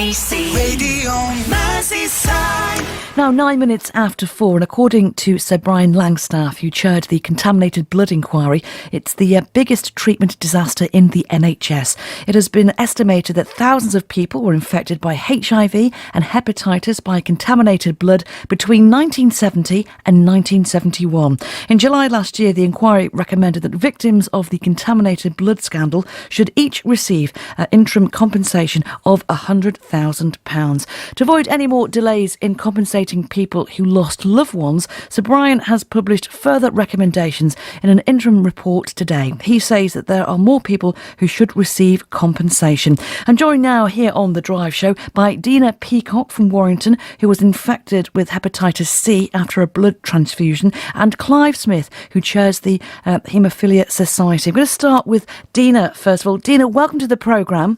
BBC Radio Merseyside. Now, 9 minutes after 4, and according to Sir Brian Langstaff, who chaired the Contaminated Blood Inquiry, it's the biggest treatment disaster in the NHS. It has been estimated that thousands of people were infected by HIV and hepatitis by contaminated blood between 1970 and 1971. In July last year, the inquiry recommended that victims of the contaminated blood scandal should each receive interim compensation of £100,000. To avoid any more delays in compensating people who lost loved ones, Sir Brian has published further recommendations in an interim report today. He says that there are more people who should receive compensation. I'm joined now here on The Drive Show by Dena Peacock from Warrington, who was infected with hepatitis C after a blood transfusion, and Clive Smith, who chairs the Haemophilia Society. I'm going to start with Dena first of all. Dena, welcome to the programme.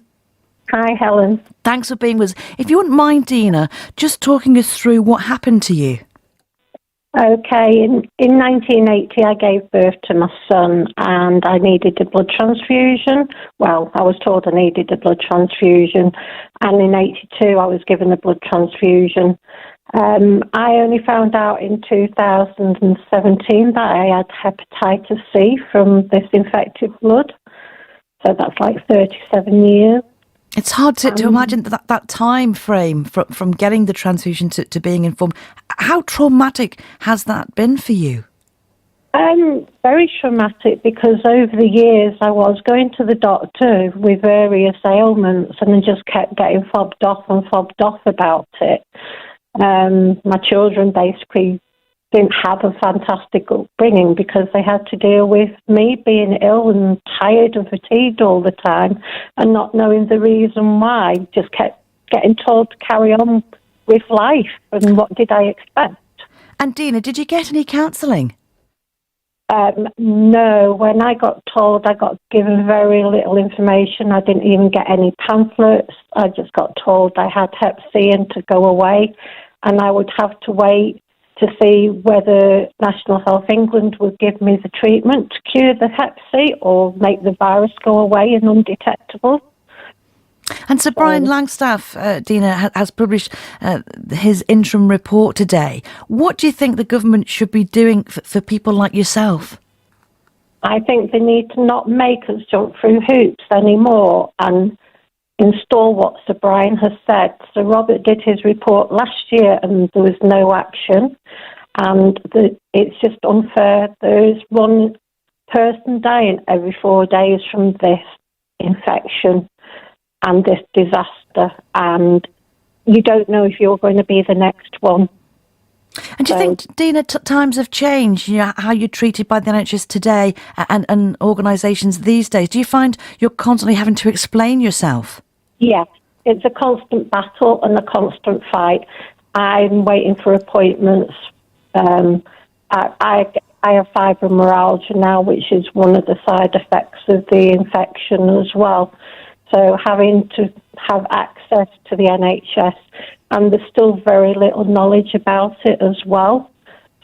Hi, Helen. Thanks for being with us. If you wouldn't mind, Dena, just talking us through what happened to you. Okay, in 1980 I gave birth to my son and I needed a blood transfusion. Well, I was told I needed a blood transfusion, and in 82 I was given a blood transfusion. I only found out in 2017 that I had hepatitis C from this infected blood. So that's like 37 years. It's hard to imagine that time frame from getting the transfusion to being informed. How traumatic has that been for you? Very traumatic, because over the years I was going to the doctor with various ailments and I just kept getting fobbed off about it. My children basically didn't have a fantastic upbringing because they had to deal with me being ill and tired and fatigued all the time and not knowing the reason why. Just kept getting told to carry on with life, and what did I expect? And Dena, did you get any counselling? No. When I got told, I got given very little information. I didn't even get any pamphlets. I just got told I had Hep C and to go away, and I would have to wait to see whether National Health England would give me the treatment to cure the Hep C or make the virus go away and undetectable. And Sir Brian Langstaff, Dena, has published his interim report today. What do you think the government should be doing for people like yourself? I think they need to not make us jump through hoops anymore and install what Sir Brian has said. Sir Robert did his report last year and there was no action, and it's just unfair. There is one person dying every 4 days from this infection and this disaster, and you don't know if you're going to be the next one. And do you think, Dena, times have changed, you know, how you're treated by the NHS today and organisations these days? Do you find you're constantly having to explain yourself? Yes, it's a constant battle and a constant fight. I'm waiting for appointments. I have fibromyalgia now, which is one of the side effects of the infection as well. So having to have access to the NHS, and there's still very little knowledge about it as well.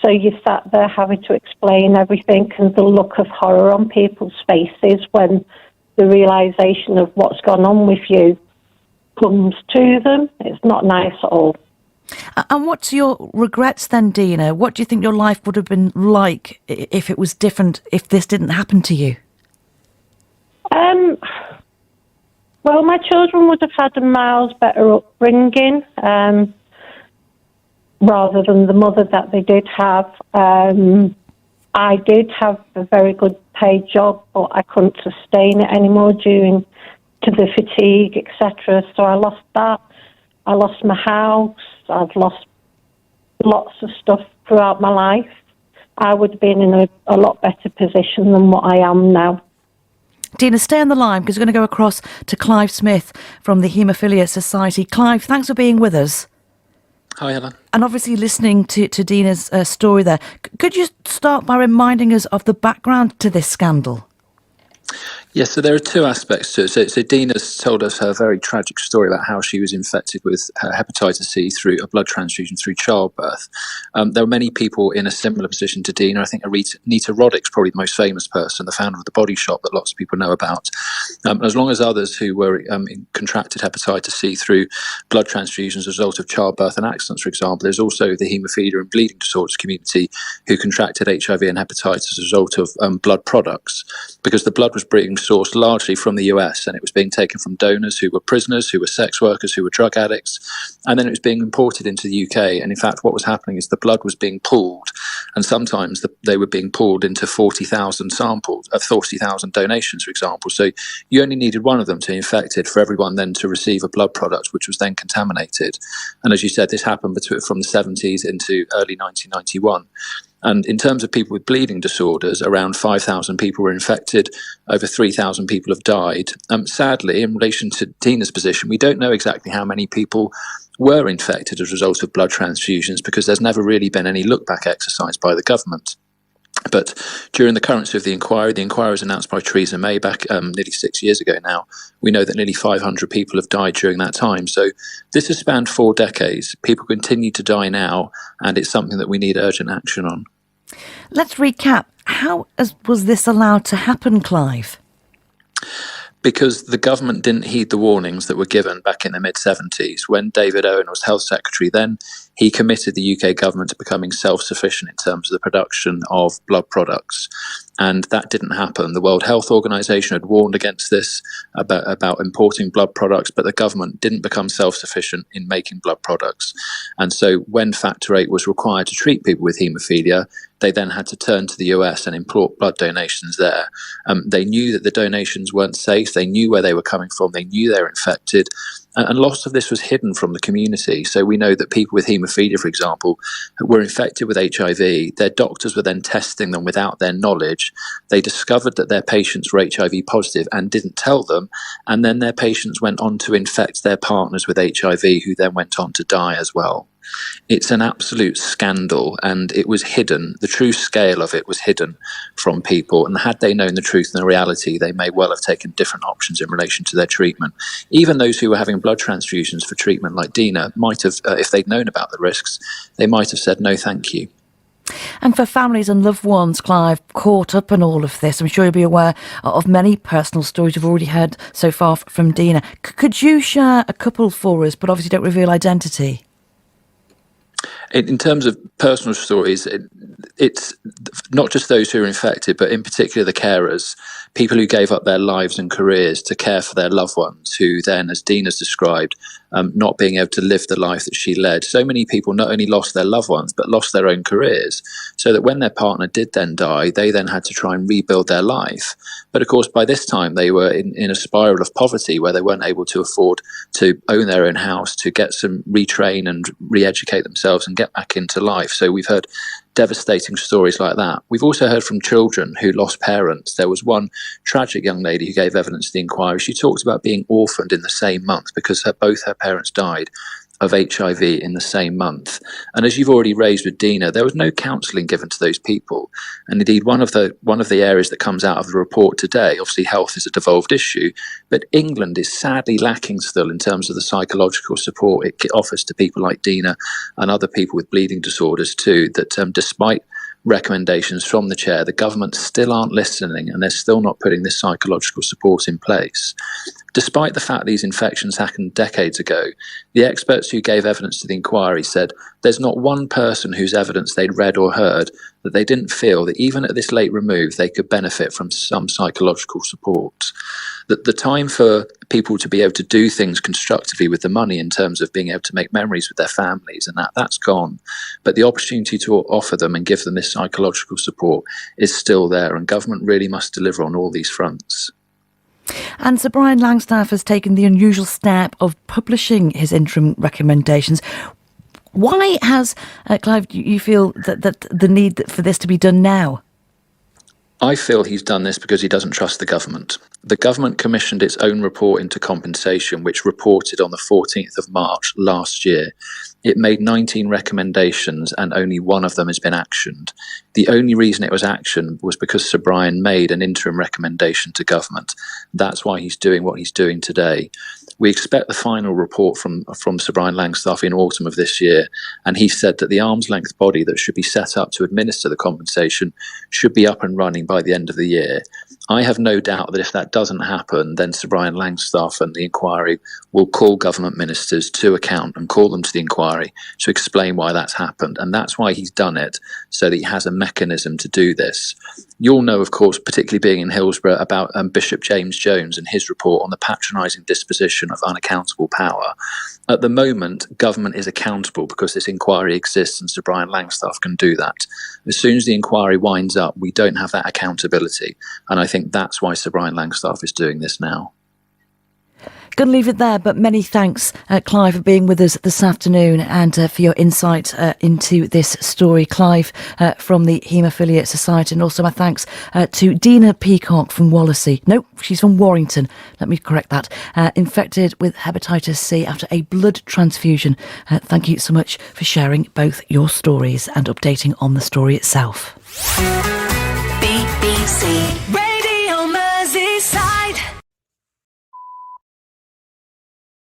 So you sat there having to explain everything, and the look of horror on people's faces when the realisation of what's gone on with you comes to them. It's not nice at all. And what's your regrets then, Dena? What do you think your life would have been like if it was different, if this didn't happen to you? Well, my children would have had a miles better upbringing, rather than the mother that they did have. I did have a very good paid job, but I couldn't sustain it anymore due to the fatigue, etc. So I lost that. I lost my house. I've lost lots of stuff throughout my life. I would have been in a lot better position than what I am now. Dena, stay on the line because we're going to go across to Clive Smith from the Haemophilia Society. Clive, thanks for being with us. Hi, Helen. And obviously listening to Dena's story there, could you start by reminding us of the background to this scandal? Yes, so there are two aspects to it. So Dena's told us her very tragic story about how she was infected with hepatitis C through a blood transfusion through childbirth. There were many people in a similar position to Dena. I think Anita Roddick's probably the most famous person, the founder of the Body Shop that lots of people know about. As long as others who were contracted hepatitis C through blood transfusions as a result of childbirth and accidents, for example, there's also the haemophilia and bleeding disorders community who contracted HIV and hepatitis as a result of blood products, because the blood was being sourced largely from the US, and it was being taken from donors who were prisoners, who were sex workers, who were drug addicts, and then it was being imported into the UK. And in fact, what was happening is the blood was being pooled, and sometimes they were being pooled into 40,000 samples, 40,000 donations, for example. So you only needed one of them to be infected for everyone then to receive a blood product, which was then contaminated. And as you said, this happened from the 70s into early 1991. And in terms of people with bleeding disorders, around 5,000 people were infected, over 3,000 people have died. Sadly, in relation to Dena's position, we don't know exactly how many people were infected as a result of blood transfusions, because there's never really been any look-back exercise by the government. But during the currency of the inquiry was announced by Theresa May back nearly 6 years ago now. We know that nearly 500 people have died during that time. So this has spanned 4 decades. People continue to die now, and it's something that we need urgent action on. Let's recap. How was this allowed to happen, Clive? Because the government didn't heed the warnings that were given back in the mid-70s. When David Owen was Health Secretary then, he committed the UK government to becoming self-sufficient in terms of the production of blood products. And that didn't happen. The World Health Organization had warned against this, about importing blood products, but the government didn't become self-sufficient in making blood products. And so when Factor VIII was required to treat people with haemophilia, they then had to turn to the US and import blood donations there. They knew that the donations weren't safe. They knew where they were coming from. They knew they were infected. And lots of this was hidden from the community. So we know that people with haemophilia, for example, were infected with HIV. Their doctors were then testing them without their knowledge. They discovered that their patients were HIV positive and didn't tell them. And then their patients went on to infect their partners with HIV, who then went on to die as well. It's an absolute scandal, and it was hidden. The true scale of it was hidden from people, and had they known the truth and the reality, they may well have taken different options in relation to their treatment. Even those who were having blood transfusions for treatment, like Dena, might have, if they'd known about the risks, they might have said no thank you. And for families and loved ones, Clive, caught up in all of this, I'm sure you'll be aware of many personal stories you've already heard so far from Dena. Could you share a couple for us, but obviously don't reveal identity? In terms of personal stories, it's not just those who are infected, but in particular the carers, people who gave up their lives and careers to care for their loved ones, who then, as Dena's described, not being able to live the life that she led. So many people not only lost their loved ones, but lost their own careers, so that when their partner did then die, they then had to try and rebuild their life. But of course, by this time, they were in a spiral of poverty where they weren't able to afford to own their own house, to get some retrain and re-educate themselves and get back into life. So we've heard devastating stories like that. We've also heard from children who lost parents. There was one tragic young lady who gave evidence to the inquiry. She talked about being orphaned in the same month because both her parents died of HIV in the same month. And as you've already raised with Dena, there was no counselling given to those people. And indeed, one of the areas that comes out of the report today, obviously health is a devolved issue, but England is sadly lacking still in terms of the psychological support it offers to people like Dena and other people with bleeding disorders too, that despite recommendations from the chair, the government still aren't listening, and they're still not putting this psychological support in place. Despite the fact these infections happened decades ago, the experts who gave evidence to the inquiry said there's not one person whose evidence they'd read or heard that they didn't feel that even at this late remove they could benefit from some psychological support. That the time for people to be able to do things constructively with the money in terms of being able to make memories with their families and that's gone. But the opportunity to offer them and give them this psychological support is still there, and government really must deliver on all these fronts. And Sir Brian Langstaff has taken the unusual step of publishing his interim recommendations. Why has, Clive, you feel that the need for this to be done now? I feel he's done this because he doesn't trust the government. The government commissioned its own report into compensation, which reported on the 14th of March last year. It made 19 recommendations and only one of them has been actioned. The only reason it was actioned was because Sir Brian made an interim recommendation to government. That's why he's doing what he's doing today. We expect the final report from Sir Brian Langstaff in autumn of this year, and he said that the arm's length body that should be set up to administer the compensation should be up and running by the end of the year. I have no doubt that if that doesn't happen, then Sir Brian Langstaff and the inquiry will call government ministers to account and call them to the inquiry to explain why that's happened. And that's why he's done it, so that he has a mechanism to do this. You'll know, of course, particularly being in Hillsborough, about Bishop James Jones and his report on the patronising disposition of unaccountable power. At the moment, government is accountable because this inquiry exists and Sir Brian Langstaff can do that. As soon as the inquiry winds up, we don't have that accountability. And I think that's why Sir Brian Langstaff is doing this now. Going to leave it there, but many thanks, Clive, for being with us this afternoon and for your insight into this story. Clive from the Haemophilia Society, and also my thanks to Dena Peacock from Wallasey. No, she's from Warrington. Let me correct that. Infected with hepatitis C after a blood transfusion. Thank you so much for sharing both your stories and updating on the story itself. BBC